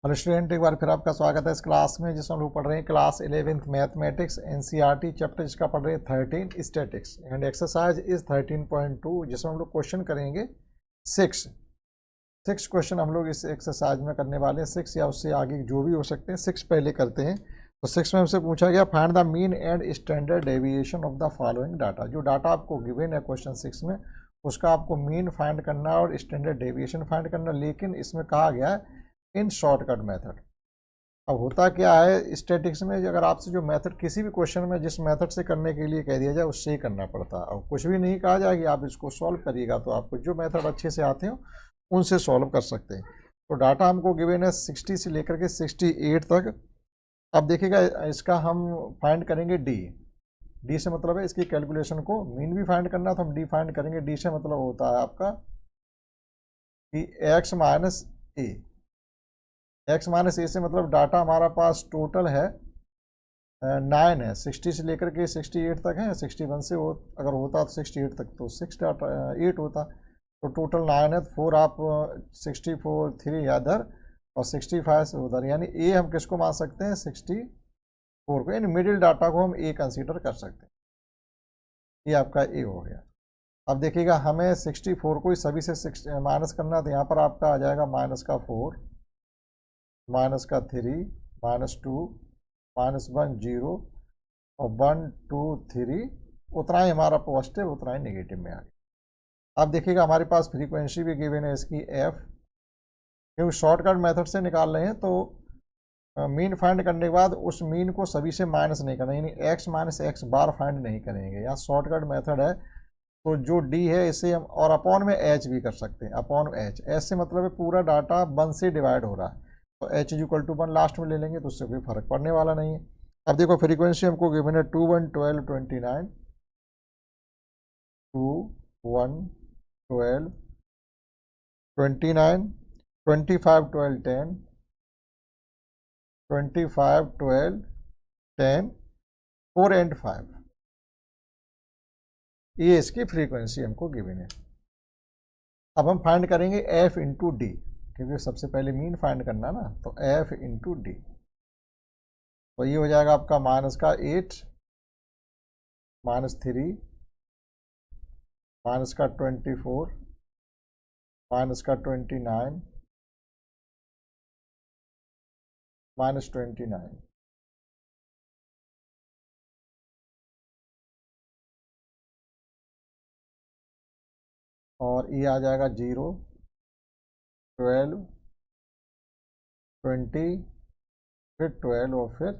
Hello student, एक बार फिर आपका स्वागत है इस क्लास में जिसमें हम लोग पढ़ रहे हैं class 11th mathematics NCERT chapter जिसका पढ़ रहे हैं 13 स्टैटिक्स एंड एक्सरसाइज इज 13.2 जिसमें हम लोग क्वेश्चन करेंगे 6 क्वेश्चन हम लोग इस एक्सरसाइज में करने वाले हैं। 6 या उससे आगे जो भी हो सकते हैं, 6 पहले करते हैं। तो 6 में हमसे पूछा गया find the mean and standard deviation of the following data. जो डाटा आपको गिवन है क्वेश्चन 6 में उसका आपको मीन फाइंड करना है और स्टैंडर्ड डेविएशन फाइंड करना, लेकिन इसमें कहा गया है इन शॉर्टकट मेथड। अब होता क्या है स्टैटिक्स में, अगर आपसे जो मेथड किसी भी क्वेश्चन में जिस मेथड से करने के लिए कह दिया जाए उससे ही करना पड़ता है। और कुछ भी नहीं कहा जाए कि आप इसको सॉल्व करिएगा, तो आपको जो मेथड अच्छे से आते हो उनसे सॉल्व कर सकते हैं। तो डाटा हमको गिवन है 60 से लेकर के 68 तक। अब देखिएगा इसका हम फाइंड करेंगे डी से मतलब है इसकी कैलकुलेशन को मीन भी फाइंड करना, तो हम डी फाइंड करेंगे। डी से मतलब होता है आपका कि एक्स माइनस ए। एक्स माइनस ए से मतलब डाटा हमारा पास टोटल है 9 है, 60 से लेकर के 68 तक है। 61 से अगर होता तो 68 तक तो 6 डाटा 8 होता, तो टोटल 9 है। 4 आप 64 3 इधर और 65 से उधर, यानी ए हम किसको मान सकते हैं 64 को, यानी मिडिल डाटा को हम ए कंसीडर कर सकते हैं। ये आपका ए हो गया। अब देखिएगा हमें 64 को ही सभी से माइनस करना, तो यहाँ पर आपका आ जाएगा माइनस का 4, माइनस का 3, -2, -1 0 और 1 2 3, उतना ही हमारा पॉजिटिव उतना ही नेगेटिव में आ गया। अब देखिएगा हमारे पास फ्रीक्वेंसी भी गिवन है इसकी एफ, क्योंकि शॉर्टकट मेथड से निकाल रहे हैं तो मीन फाइंड करने के बाद उस मीन को सभी से माइनस नहीं करना, यानी एक्स माइनस एक्स बार फाइंड नहीं करेंगे। यहाँ शॉर्टकट मेथड है, तो जो डी है इसे हम और अपॉन में एच भी कर सकते हैं। अपॉन एच, एच से मतलब है पूरा डाटा 1 से डिवाइड हो रहा है, तो h = 1 लास्ट में ले लेंगे तो उससे कोई फर्क पड़ने वाला नहीं है। अब देखो फ्रीक्वेंसी हमको गिवन है 2 1 12 29, 2 1 12 29, 25 12 10, 25 12 10, 4 and 5, ये इसकी फ्रीक्वेंसी हमको गिवन है। अब हम फाइंड करेंगे f इंटू डी, क्योंकि सबसे पहले मीन फाइंड करना ना, तो f इंटू डी। तो ये हो जाएगा आपका माइनस का 8, -3, माइनस का 24, माइनस का 29, -29, और ये आ जाएगा 0 12 20, फिर 12 और फिर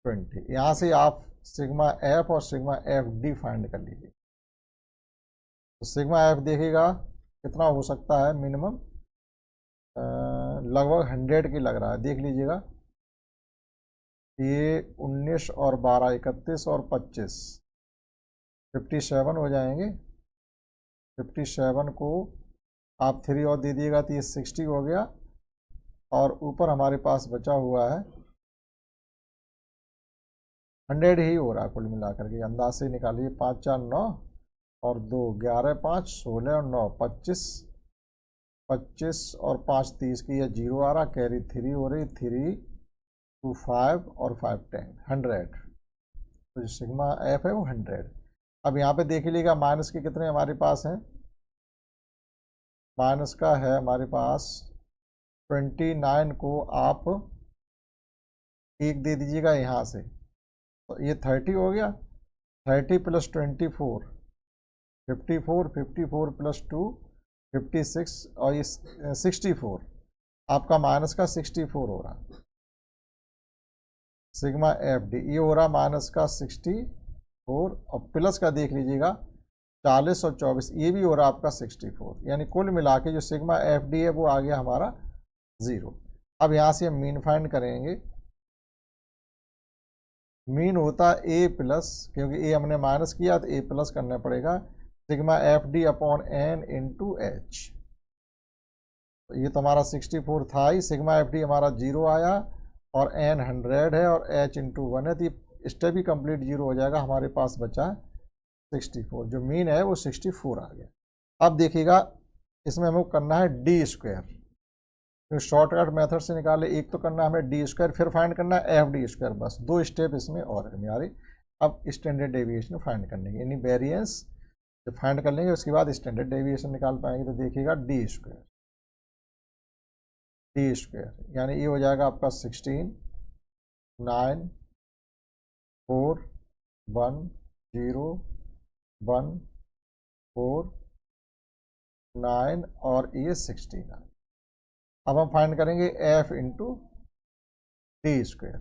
20। यहाँ से आप सिग्मा एफ और सिग्मा एफ डी फाइंड कर लीजिए। तो सिग्मा एफ देखिएगा कितना हो सकता है मिनिमम, लगभग 100 की लग रहा है। देख लीजिएगा ये 19 और 12 31 और 25 57 हो जाएंगे। 57 को आप 3 और दे दिएगा तो ये 60 हो गया, और ऊपर हमारे पास बचा हुआ है 100 ही हो रहा है कुल मिलाकर के। अंदाज से निकालिए, 5 4 9 और 2 11 5 16 और 9 25, 25 और 5 30 की ये 0 आ रहा, कैरी 3 हो रही, 3 2 5 और 5 10 100। तो जो सिग्मा एफ है वो 100। अब यहाँ पे देख लीजिएगा माइनस के कितने हमारे पास हैं। माइनस का है हमारे पास 29 को आप 1 दे दीजिएगा यहाँ से, तो ये 30 हो गया। 30 + 24 54, 54 + 2 56 और ये 64, आपका माइनस का 64 हो रहा। सिग्मा एफ डी ये हो रहा माइनस का 64, और प्लस का देख लीजिएगा 40 और 24, ये भी हो रहा आपका 64, यानी कुल मिला के जो सिग्मा एफ डी है वो आ गया हमारा 0। अब यहाँ से हम मीन फाइंड करेंगे। मीन होता है ए प्लस, क्योंकि ए हमने माइनस किया तो ए प्लस करना पड़ेगा, sigma F D upon N into H. तो ये तो हमारा 64 था ही, सिग्मा एफ डी हमारा 0 आया और एन 100 है और एच इंटू 1 है, तो ये स्टेप ही कंप्लीट 0 हो जाएगा। हमारे पास बचा 64, जो मीन है वो 64 आ गया। अब देखिएगा इसमें हमें करना है डी स्क्वायर। तो शॉर्टकट मेथड से निकाले, एक तो करना हमें डी स्क्वायर, फिर फाइंड करना है एफ डी स्क्वायर, बस 2 स्टेप इसमें और है हमारे। अब स्टैंडर्ड डेविएशन फाइंड करने की, यानी वेरिएंस जब फाइंड कर लेंगे उसके बाद स्टैंडर्ड डेविएशन निकाल पाएंगे। तो देखिएगा डी स्क्वायर यानी ये हो जाएगा आपका 16, 9, 4, 1, 0, 1, 4, 9 और ये 16। अब हम फाइंड करेंगे एफ इंटू डी स्क्वायर।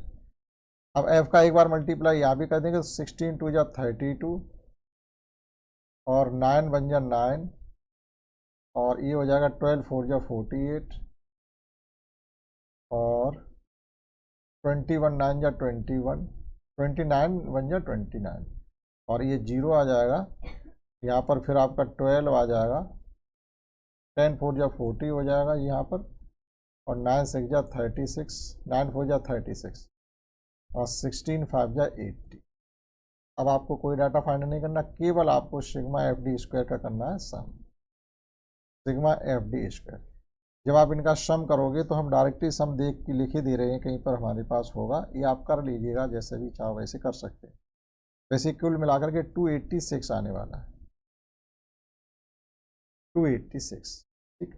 अब एफ का एक बार मल्टीप्लाई यहाँ भी कर देंगे तो 16 2 जा 32 और 9 1 जा 9 और ये हो जाएगा 12 4 जा 48 और 21 9 जा 21, 29 1 जा 29 और ये 0 आ जाएगा यहाँ पर, फिर आपका 12 आ जाएगा, 10 4 जा 40 हो जाएगा यहाँ पर और 9 6 जा 36, 9 4 जा 36 और 16 5 जा 80। अब आपको कोई डाटा फाइंड नहीं करना, केवल आपको सिग्मा एफ डी स्क्वायर का करना है सम, सिग्मा एफ डी स्क्वायर। जब आप इनका सम करोगे तो हम डायरेक्टली सम देख के लिखे दे रहे हैं, कहीं पर हमारे पास होगा, ये आप कर लीजिएगा जैसे भी चाहो वैसे कर सकते हैं। वैसे कुल मिलाकर के 286 आने वाला है, 286। ठीक,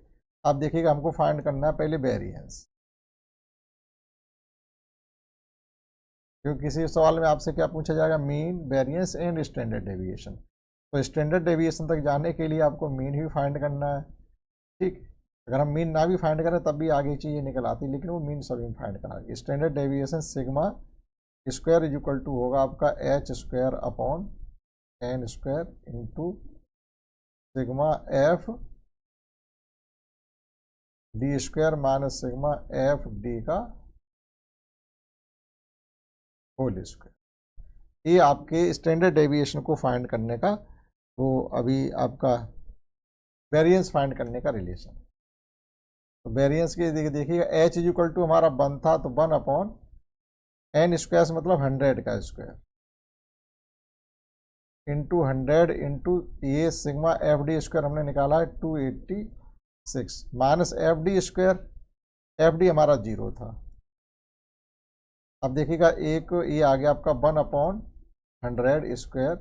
अब देखिएगा हमको फाइंड करना है पहले वेरिएंस, क्योंकि किसी सवाल में आपसे क्या पूछा जाएगा, mean, variance and standard deviation. तो स्टैंडर्ड डेविएशन तक जाने के लिए आपको मीन ही फाइंड करना है। ठीक, अगर हम मीन ना भी फाइंड करें तब भी आगे चीज़ें निकल आती, लेकिन वो मीन सभी में फाइंड करा। Standard deviation sigma square is equal to होगा आपका H square upon N square into sigma F D square minus sigma F D का होल स्क्वायर। ये आपके स्टैंडर्ड डेविएशन को फाइंड करने का, वो अभी आपका वेरिएंस फाइंड करने का रिलेशन। तो वेरिएंस के देखिएगा एच इज इक्वल टू हमारा 1 था तो 1 अपॉन एन स्क्वायर मतलब 100 का स्क्वायर इंटू 100 इंटू ये सिग्मा एफ डी स्क्वायर हमने निकाला है 286 minus F D square, F D हमारा 0 था। अब देखिएगा एक ये आ गया आपका 1 अपॉन 100 स्क्वायर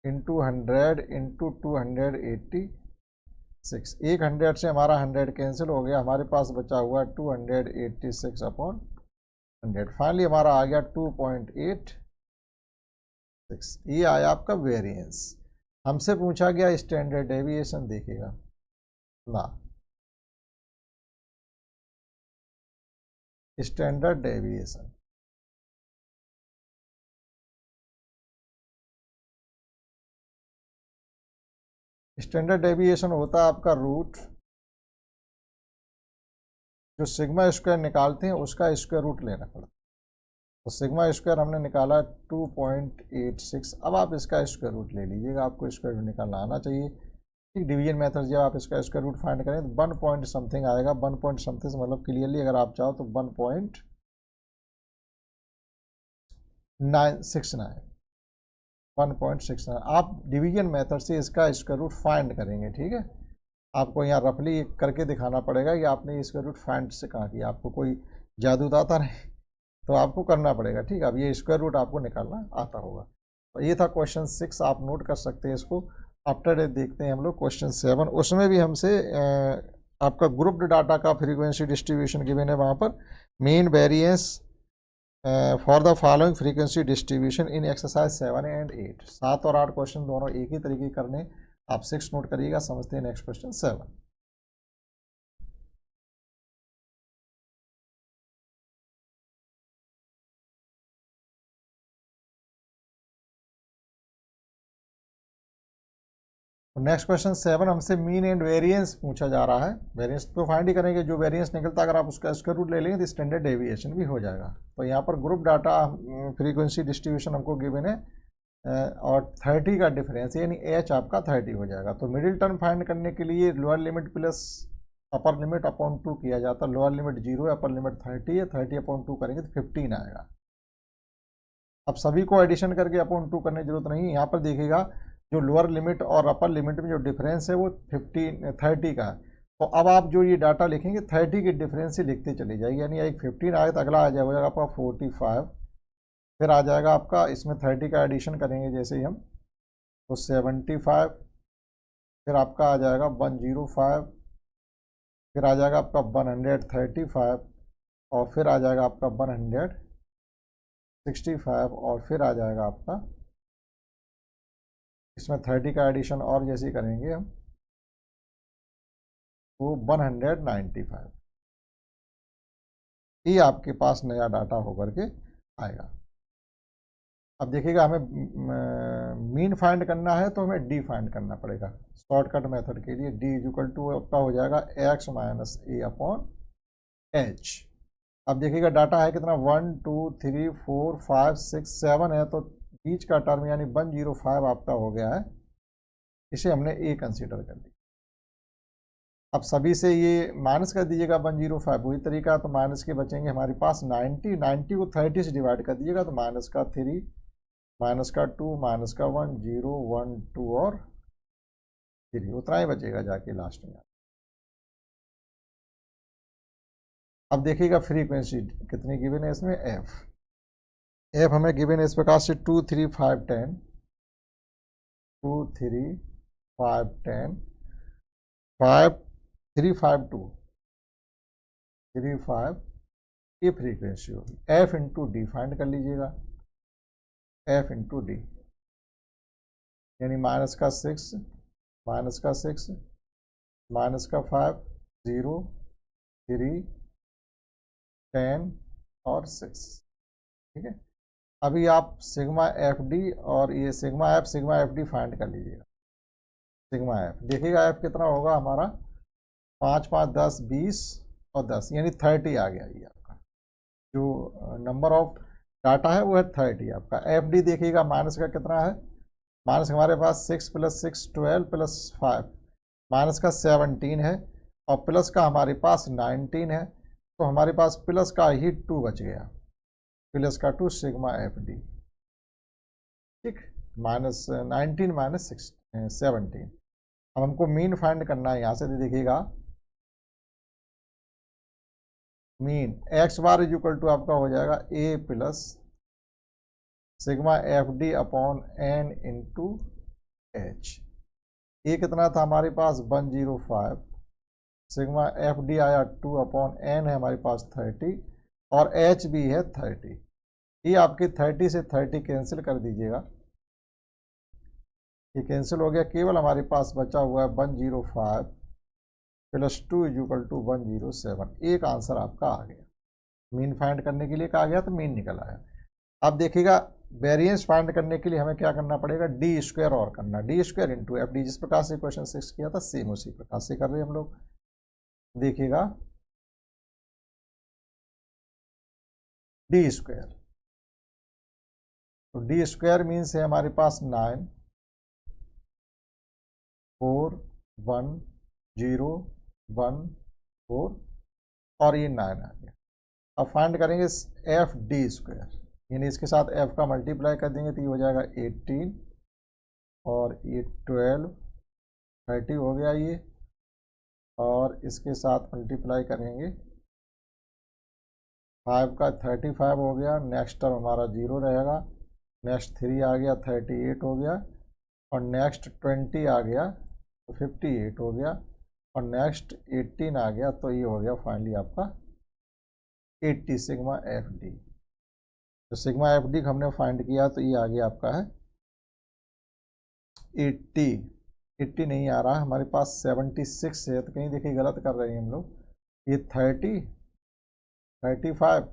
इंटू 100 इंटू 286, एक 100 से हमारा 100 कैंसिल हो गया, हमारे पास बचा हुआ 286 अपॉन 100। फाइनली हमारा आ गया 2.86। ये आया आपका वेरिएंस। हमसे पूछा गया स्टैंडर्ड डेविएशन, देखिएगा ना, स्टैंडर्ड डेविएशन स्टैंडर्ड डेविएशन होता है आपका रूट, जो सिग्मा स्क्वायर निकालते हैं उसका स्क्वायर रूट लेना पड़ता है। तो सिग्मा स्क्वायर हमने निकाला 2.86। अब आप इसका स्क्वायर रूट ले लीजिएगा, आपको स्क्वायर रूट निकालना आना चाहिए। ठीक, डिवीजन मेथड जब आप इसका स्क्वायर रूट फाइंड करें तो 1 पॉइंट समथिंग आएगा। 1 पॉइंट समथिंग मतलब क्लियरली अगर आप चाहो तो 1.69 आप डिवीजन मेथड से इसका स्क्वायर रूट फाइंड करेंगे। ठीक है, आपको यहाँ रफली करके दिखाना पड़ेगा कि आपने स्क्वायर रूट फाइंड से कहाँ किया, आपको कोई जादू आता नहीं तो आपको करना पड़ेगा। ठीक है, अब ये स्क्वायर रूट आपको निकालना आता होगा। तो ये था क्वेश्चन 6, आप नोट कर सकते हैं इसको। आफ्टर डेट देखते हैं हम लोग क्वेश्चन 7, उसमें भी हमसे आपका ग्रुप्ड डाटा का फ्रीक्वेंसी डिस्ट्रीब्यूशन गिवन है, वहाँ पर main variance for the following frequency distribution in exercise 7 and 8। 7 और 8 क्वेश्चन दोनों एक ही तरीके करने, आप 6 नोट करिएगा। समझते हैं नेक्स्ट क्वेश्चन 7। नेक्स्ट क्वेश्चन 7 हमसे मीन एंड वेरिएंस पूछा जा रहा है। वेरिएंस तो फाइंड ही करेंगे, जो वेरिएंस निकलता अगर आप उसका स्क्वायर रूट ले लेंगे तो स्टैंडर्ड डेविएशन भी हो जाएगा। तो यहाँ पर ग्रुप डाटा फ्रीक्वेंसी डिस्ट्रीब्यूशन हमको गिवन है और 30 का डिफरेंस, यानी एच आपका 30 हो जाएगा। तो मिडिल टर्म फाइंड करने के लिए lower limit plus upper limit upon 2 किया जाता है। लोअर लिमिट 0 है, अपर लिमिट 30 है, 30 अपॉन 2 करेंगे तो 15 आएगा। अब सभी को एडिशन करके अपॉन 2 करने की जरूरत नहीं है। यहाँ पर देखिएगा जो लोअर लिमिट और अपर लिमिट में जो डिफरेंस है वो 30 का है, तो अब आप जो ये डाटा लिखेंगे 30 के डिफरेंस से लिखते चले जाइए, यानी एक 15 आए तो अगला आ जाएगा, हो जाएगा आपका 45, फिर आ जाएगा आपका, इसमें 30 का एडिशन करेंगे जैसे ही हम, तो 75, फिर आपका आ जाएगा 105, फिर आ जाएगा आपका 135, और फिर आ जाएगा आपका 165, और फिर आ जाएगा आपका इसमें 30 का एडिशन और जैसे ही करेंगे हम, तो 195, ये आपके पास नया डाटा होकर के आएगा। अब देखिएगा हमें मीन फाइंड करना है तो हमें डी फाइंड करना पड़ेगा। शॉर्टकट मेथड के लिए डी इक्वल टू आपका हो जाएगा एक्स माइनस ए अपॉन एच। अब देखिएगा डाटा है कितना, 1 2 3 4 5 6 7 है, तो बीच का टर्म यानी 105 आपका हो गया है, इसे हमने ए कंसीडर कर लिया। अब सभी से ये माइनस कर दीजिएगा 105, वही तरीका, तो माइनस के बचेंगे हमारे पास 90 को 30 से डिवाइड कर दीजिएगा, तो माइनस का 3, माइनस का 2, माइनस का 1, 0 1 2 और 3, उतना ही बचेगा जाके लास्ट में। अब देखिएगा फ्रीक्वेंसी कितनी गिवन है इसमें, एफ हमें गिवन है इस प्रकार से 2 3 5 10, 2 3 5 10, 5 3 5 2 3 5, ये फ्रीक्वेंसी होगी। एफ इंटू डी फाइंड कर लीजिएगा, एफ इंटू डी यानी माइनस का 6, माइनस का 6, माइनस का 5, 0 3 10 और 6, ठीक है। अभी आप सिग्मा एफ डी और ये सिग्मा एफ डी फाइंड कर लीजिएगा। सिग्मा एफ देखिएगा, एफ कितना होगा हमारा, 5 5 10 20 और 10 यानी 30 आ गया। ये आपका जो नंबर ऑफ डाटा है वो है 30 आपका। एफ डी देखिएगा माइनस का कितना है, माइनस हमारे पास 6 + 6 12 + 5, माइनस का 17 है, और प्लस का हमारे पास 19 है, तो हमारे पास प्लस का ही 2 बच गया, प्लस का 2 सिग्मा एफ डी, ठीक। Minus 19 minus 17। अब हमको मीन फाइंड करना है, यहाँ से देखिएगा mean x bar is equal to आपका हो जाएगा a plus sigma F D upon N into h. A कितना था हमारे पास 105, सिग्मा एफ डी आया 2 अपॉन एन है हमारे पास 30, और एच भी है 30। ये आपके 30 से 30 कैंसिल कर दीजिएगा, ये कैंसिल हो गया, केवल हमारे पास बचा हुआ है 105 + 2 इज इक्वल टू 107। एक आंसर आपका आ गया। मीन फाइंड करने के लिए कहा गया तो मीन निकल आया। अब देखिएगा वेरिएंस फाइंड करने के लिए हमें क्या करना पड़ेगा, डी स्क्वायर और करना, D square into F D. जिस प्रकार से क्वेश्चन 6 किया था सेम उसी प्रकार से कर रहे हैं हम लोग। देखिएगा डी स्क्वायर, तो डी स्क्वायर मीन्स है हमारे पास 9 4 1 0 1 4 और ये 9 आ गया। अब फाइंड करेंगे एफ डी स्क्वायर, यानी इसके साथ एफ का मल्टीप्लाई कर देंगे तो ये हो जाएगा 18, और ये 12 30 हो गया ये, और इसके साथ मल्टीप्लाई करेंगे 5 का 35 हो गया, नेक्स्ट टर्म हमारा 0 रहेगा, नेक्स्ट 3 आ गया 38 हो गया, और नेक्स्ट 20 आ गया तो 58 हो गया, और नेक्स्ट 18 आ गया, तो ये हो गया फाइनली आपका 80 सिग्मा एफ डी। तो सिग्मा एफ डी हमने फाइंड किया तो ये आ गया आपका है 80 नहीं आ रहा है हमारे पास, 76 है, तो कहीं देखिए गलत कर रहे हैं हम लोग। ये 30 35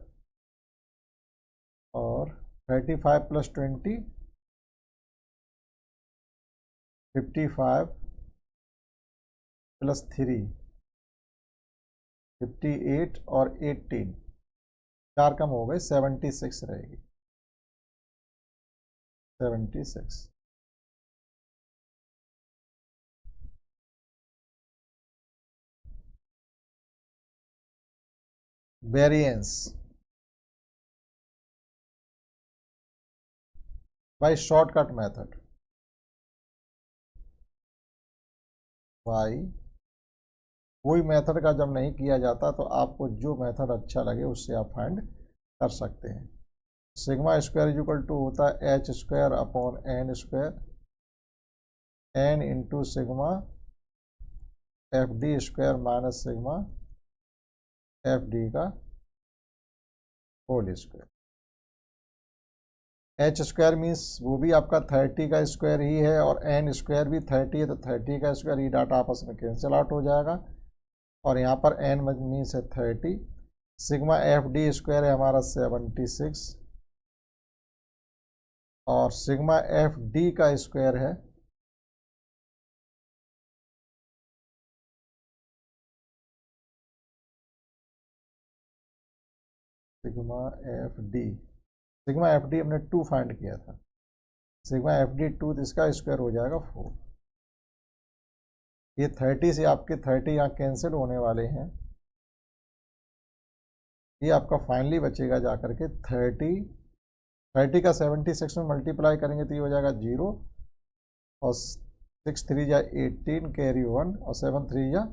और 35 + 20 55 + 3 58 और 18, 4 कम हो गए, 76 रहेगी, 76। Variance by shortcut method, y कोई मेथड का जब नहीं किया जाता तो आपको जो मेथड अच्छा लगे उससे आप फाइंड कर सकते हैं। Sigma square is equal to होता है h square upon N square, n into sigma F D square minus sigma F D का whole square. H square means वो भी आपका 30 का स्क्वायर ही है और एन स्क्वायर भी 30 है, तो 30 का स्क्वायर ये डाटा आपस में कैंसिल आउट हो जाएगा और यहाँ पर एन मीन्स है 30। सिग्मा एफ डी स्क्वायर है हमारा 76 और सिग्मा एफ डी का स्क्वायर है sigma F D, sigma F D हमने 2 फाइंड किया था, सिग्मा एफ डी 2, तो इसका स्क्वायर हो जाएगा 4। ये 30 से आपके 30 यहाँ कैंसिल होने वाले हैं, ये आपका फाइनली बचेगा जाकर के 30 का 76 में मल्टीप्लाई करेंगे तो ये हो जाएगा 0 और 6 3 जा 18 कैरी 1 और 7 3 जा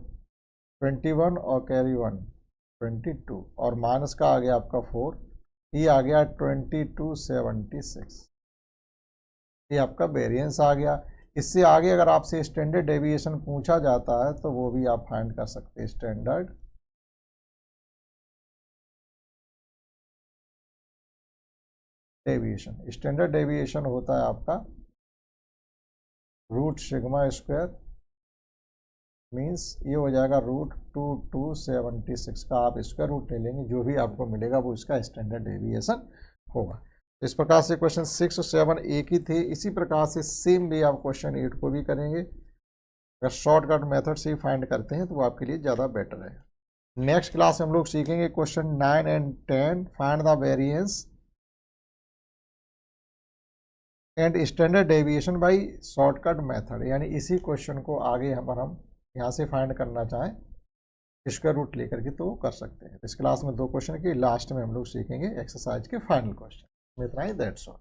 21 और कैरी 1 22 और माइनस का आ गया आपका 4, ये आ गया 2276, ये आपका वेरिएंस आ गया। इससे आगे अगर आपसे स्टैंडर्ड डेविएशन पूछा जाता है तो वो भी आप फाइंड कर सकते हैं। स्टैंडर्ड डेविएशन, स्टैंडर्ड डेविएशन होता है आपका रूट सिग्मा स्क्वायर मीन्स ये हो जाएगा √2276 का आप स्क्वायर रूट ले लेंगे, जो भी आपको मिलेगा वो इसका स्टैंडर्ड डेविएशन होगा। इस प्रकार से क्वेश्चन 6 और 7 एक ही थे, इसी प्रकार से सेम भी आप क्वेश्चन 8 को भी करेंगे। अगर शॉर्टकट मेथड से ही फाइंड करते हैं तो वो आपके लिए ज़्यादा बेटर है। नेक्स्ट क्लास में हम लोग सीखेंगे question 9 and 10, find the variance and standard deviation by shortcut method, यानी इसी क्वेश्चन को आगे हम यहाँ से फाइंड करना चाहें स्क्वायर रूट लेकर के तो कर सकते हैं। इस क्लास में 2 क्वेश्चन के लास्ट में हम लोग सीखेंगे एक्सरसाइज के फाइनल क्वेश्चन। इतना ही, दैट्स ऑल।